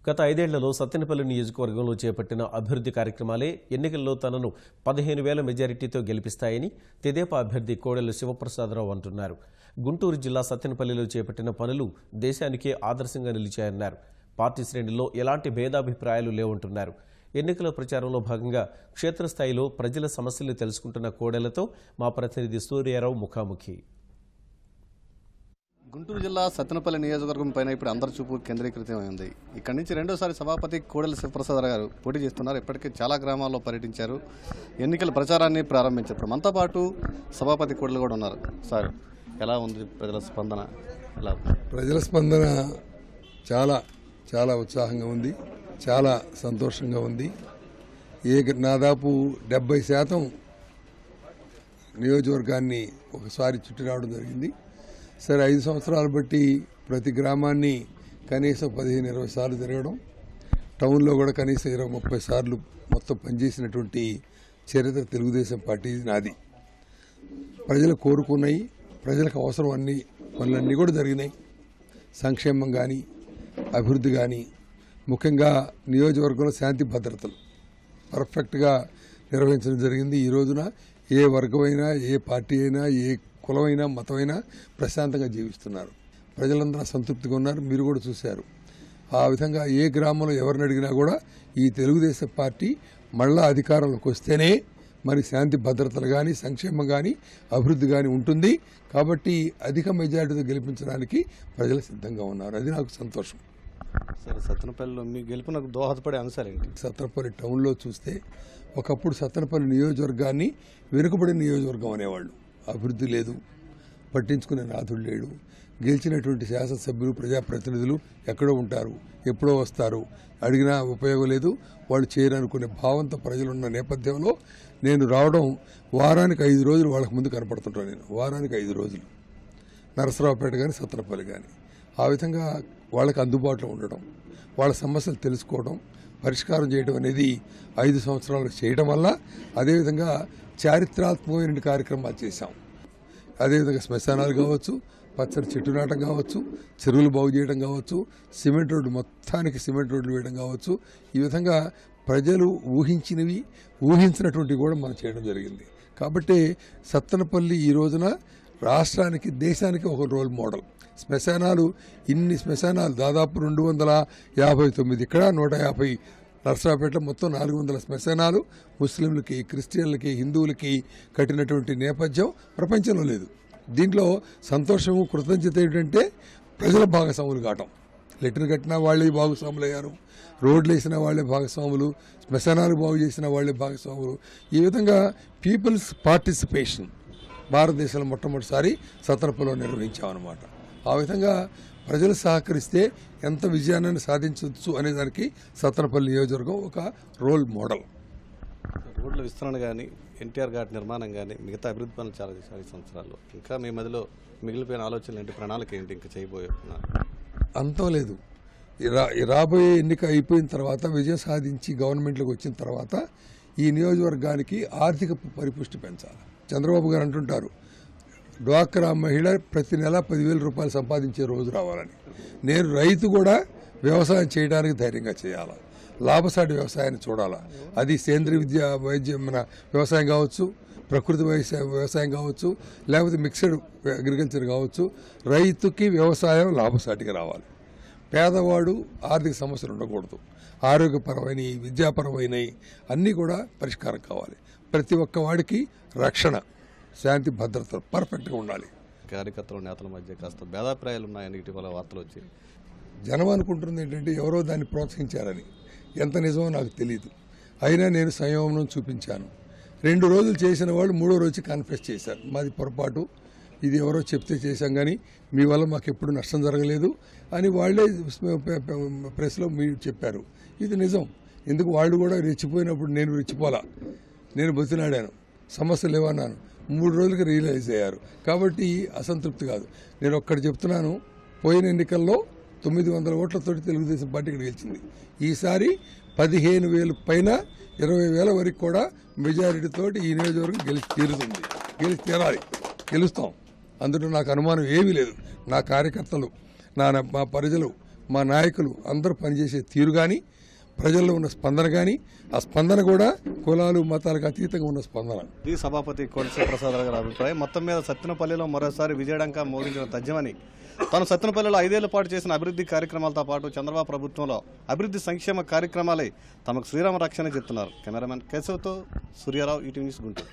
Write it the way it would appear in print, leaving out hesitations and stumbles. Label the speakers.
Speaker 1: గత 5 ఏళ్లలో సత్తెనపల్లి నియోజకవర్గంలో చేపట్టిన అభివృద్ధి కార్యక్రమాలే ఎన్నికల్లో తనను 15,000 మెజారిటీతో గెలిపిస్తాయని తెదేపా అభ్యర్థి కోడెల శివప్రసాదరావు అంటున్నారు. గుంటూరు జిల్లా సత్తెనపల్లిలో చేపట్టిన పనులు దేశానికే ఆదర్శంగా నిలిచాయన్నారు. పార్టీ శ్రేణుల్లో ఎలాంటి భేదాభిప్రాయాలు లేవంటున్నారు. ఎన్నికల ప్రచారంలో భాగంగా క్షేత్రస్థాయిలో ప్రజల సమస్యలు తెలుసుకుంటున్న కోడెలతో మా ప్రతినిధి సూర్యారావు ముఖాముఖి.
Speaker 2: గుంటూరు జిల్లా సత్తెనపల్లి నియోజకవర్గం పైన ఇప్పుడు అందరి చూపు కేంద్రీకృతమై ఉంది. ఇక్కడి నుంచి రెండోసారి సభాపతి కోడెల శివప్రసాదరావు గారు పోటీ చేస్తున్నారు. ఇప్పటికే చాలా గ్రామాల్లో పర్యటించారు, ఎన్నికల ప్రచారాన్ని ప్రారంభించారు. మనతో పాటు సభాపతి కోడెలు కూడా ఉన్నారు. సార్, ఎలా ఉంది ప్రజల స్పందన? ఎలా
Speaker 3: ప్రజల స్పందన చాలా చాలా ఉత్సాహంగా ఉంది, చాలా సంతోషంగా ఉంది. దాదాపు 70% నియోజకవర్గాన్ని ఒకసారి చుట్టి రావడం జరిగింది. సరే, 5 సంవత్సరాలు బట్టి ప్రతి గ్రామాన్ని కనీసం 15-20 సార్లు తిరగడం, టౌన్లో కూడా కనీసం 20-30 సార్లు మొత్తం పనిచేసినటువంటి చరిత్ర తెలుగుదేశం పార్టీ నాది. ప్రజలు కోరుకున్నాయి, ప్రజలకు అవసరం అన్ని పనులన్నీ కూడా జరిగినాయి. సంక్షేమం కానీ, అభివృద్ధి కానీ, ముఖ్యంగా నియోజకవర్గంలో శాంతి భద్రతలు పర్ఫెక్ట్గా నిర్వహించడం జరిగింది. ఈ రోజున ఏ వర్గమైనా, ఏ పార్టీ అయినా, ఏ కులమైనా, మతమైనా ప్రశాంతంగా జీవిస్తున్నారు. ప్రజలందరూ సంతృప్తిగా ఉన్నారు. మీరు కూడా చూశారు. ఆ విధంగా ఏ గ్రామంలో ఎవరిని అడిగినా కూడా ఈ తెలుగుదేశం పార్టీ మళ్ళా అధికారంలోకి వస్తేనే మరి శాంతి భద్రతలు కానీ, సంక్షేమం కానీ, అభివృద్ధి కానీ ఉంటుంది. కాబట్టి అధిక మెజారిటీతో గెలిపించడానికి ప్రజలు సిద్ధంగా ఉన్నారు. అది నాకు సంతోషం.
Speaker 2: సరే, సత్తెనపల్లిలో మీ గెలుపునకు దోహదపడే అంశాలు ఏంటి?
Speaker 3: సత్తెనపల్లి టౌన్లో చూస్తే ఒకప్పుడు సత్తెనపల్లి నియోజకవర్గాన్ని వెనుకబడిన నియోజకవర్గం అనేవాళ్ళు. అభివృద్ధి లేదు, పట్టించుకునే నాథుడు లేడు. గెలిచినటువంటి శాసనసభ్యులు, ప్రజాప్రతినిధులు ఎక్కడో ఉంటారు, ఎప్పుడో వస్తారు, అడిగినా ఉపయోగం లేదు, వాళ్ళు చేయరనుకునే భావంతో ప్రజలున్న నేపథ్యంలో నేను రావడం, వారానికి 5 రోజులు వాళ్ళకి ముందు కనపడుతుంటాను. నేను వారానికి 5 రోజులు నరసరావుపేట కానీ, సత్తెనపల్లి కానీ, ఆ విధంగా వాళ్ళకి అందుబాటులో ఉండడం, వాళ్ళ సమస్యలు తెలుసుకోవడం, పరిష్కారం చేయడం అనేది 5 సంవత్సరాలు చేయడం వల్ల, అదేవిధంగా చారిత్రాత్మకమైన కార్యక్రమాలు చేశాం. అదేవిధంగా శ్మశానాలు కావచ్చు, పచ్చని చెట్టు నాటం కావచ్చు, చెరువులు బాగు చేయడం కావచ్చు, సిమెంట్ రోడ్డు మొత్తానికి సిమెంట్ రోడ్లు వేయడం కావచ్చు. ఈ విధంగా ప్రజలు ఊహించినవి, ఊహించినటువంటివి కూడా మనం చేయడం జరిగింది. కాబట్టి సత్తెనపల్లి ఈ రోజున రాష్ట్రానికి, దేశానికి ఒక రోల్ మోడల్. శ్మశానాలు, ఇన్ని శ్మశానాలు దాదాపు 259 ఇక్కడ, 150 నర్సరావుపేటలో, మొత్తం 400 శ్మశానాలు ముస్లింలకి, క్రిస్టియన్లకి, హిందువులకి కట్టినటువంటి నేపథ్యం ప్రపంచంలో లేదు. దీంట్లో సంతోషము, కృతజ్ఞత ఏంటంటే ప్రజల భాగస్వాములు కావటం. లెటర్ కట్టిన వాళ్ళే భాగస్వాములు అయ్యారు, రోడ్లు వేసిన వాళ్ళే భాగస్వాములు, శ్మశానాలు బాగు చేసిన వాళ్ళే భాగస్వాములు. ఈ విధంగా పీపుల్స్ పార్టిసిపేషన్ భారతదేశంలో మొట్టమొదటిసారి సత్తెనపల్లిలో నిర్వహించామన్నమాట. ఆ విధంగా ప్రజలు సహకరిస్తే ఎంత విజయాన్ని సాధించవచ్చు అనే దానికి సత్తెనపల్లి నియోజకవర్గం ఒక రోల్ మోడల్.
Speaker 2: రోడ్ల విస్తరణ కానీ, ఎన్టీఆర్ ఘాట్ నిర్మాణం కానీ, మిగతా అభివృద్ధి పనులు చాలా చేశారు ఈ సంవత్సరాల్లో. ఇంకా మీ మధ్యలో మిగిలిపోయిన ఆలోచనలు ఏంటి, ప్రణాళిక ఏంటి ఇంకా చేయబోతున్నారు?
Speaker 3: అంతం లేదు. రాబోయే ఎన్నిక అయిపోయిన తర్వాత, విజయం సాధించి గవర్నమెంట్లోకి వచ్చిన తర్వాత ఈ నియోజకవర్గానికి ఆర్థిక పరిపుష్టి పెంచాలి. చంద్రబాబు గారు అంటుంటారు, డ్వాక్రా మహిళ ప్రతి నెల 10,000 రూపాయలు సంపాదించే రోజు రావాలని. నేను రైతు కూడా వ్యవసాయం చేయడానికి ధైర్యంగా చేయాలా, లాభసాటి వ్యవసాయాన్ని చూడాలా. అది సేంద్రీయ వైద్యం మన వ్యవసాయం కావచ్చు, ప్రకృతి వ్యవసాయం కావచ్చు, లేకపోతే మిక్స్డ్ అగ్రికల్చర్ కావచ్చు. రైతుకి వ్యవసాయం లాభసాటిగా రావాలి. పేదవాడు ఆర్థిక సమస్యలు ఉండకూడదు. ఆరోగ్యపరమైన, విద్యాపరమైన అన్నీ కూడా పరిష్కారం కావాలి. ప్రతి ఒక్క వాడికి రక్షణ, శాంతి భద్రతలు పర్ఫెక్ట్గా ఉండాలి.
Speaker 2: కార్యకర్తల, నేతల మధ్య కాస్త భేదాభిప్రాయాలు ఉన్నాయని ఇటీవల వార్తలు వచ్చాయి.
Speaker 3: జనం అనుకుంటుంది ఏంటంటే ఎవరో దాన్ని ప్రోత్సహించారని. ఎంత నిజమో నాకు తెలియదు. అయినా నేను సంయమనం చూపించాను. 2 రోజులు చేసిన వాళ్ళు 3వ రోజు కన్ఫెస్ చేశారు, మాది పొరపాటు, ఇది ఎవరో చెప్తే చేశాం కానీ మీ వల్ల మాకు ఎప్పుడు నష్టం జరగలేదు అని వాళ్ళే ప్రెస్లో మీరు చెప్పారు. ఇది నిజం. ఎందుకు వాళ్ళు కూడా రెచ్చిపోయినప్పుడు నేను రెచ్చిపోలా, నేను బతిలాడాను, సమస్యలు లేవన్నాను. 3 రోజులకి రియలైజ్ అయ్యారు. కాబట్టి అసంతృప్తి కాదు. నేను ఒక్కటి చెప్తున్నాను, పోయిన ఎన్నికల్లో 900 ఓట్లతోటి తెలుగుదేశం పార్టీ ఇక్కడ గెలిచింది. ఈసారి 15,000 పైన 20,000 వరకు కూడా మెజారిటీతోటి ఈ నియోజకవర్గం గెలిచి తీరుతుంది. గెలిచి తీరాలి, గెలుస్తాం. అందులో నాకు అనుమానం ఏమీ లేదు. నా కార్యకర్తలు, మా ప్రజలు మా నాయకులు అందరూ పనిచేసే తీరు కానీ, ప్రజల్లో ఉన్న స్పందన కానీ, ఆ స్పందన కూడా కులాలు మతాలకు అతీతంగా ఉన్న స్పందన.
Speaker 2: ఈ సభాపతి కోడెల శివప్రసాద్ గారి అభిప్రాయం. మొత్తం మీద సత్తెనపల్లిలో మరోసారి విజయడంకా మోగించిన తథ్యమని, తాను సత్తెనపల్లిలో 5 ఏళ్ల పాటు చేసిన అభివృద్ధి కార్యక్రమాలతో పాటు చంద్రబాబు ప్రభుత్వంలో అభివృద్ధి సంక్షేమ కార్యక్రమాలే తమకు శ్రీరామ రక్షణ చెప్తున్నారు. కెమెరామెన్ కేశవ్తో సూర్యారావు, ఈటీవీ న్యూస్, గుంటూరు.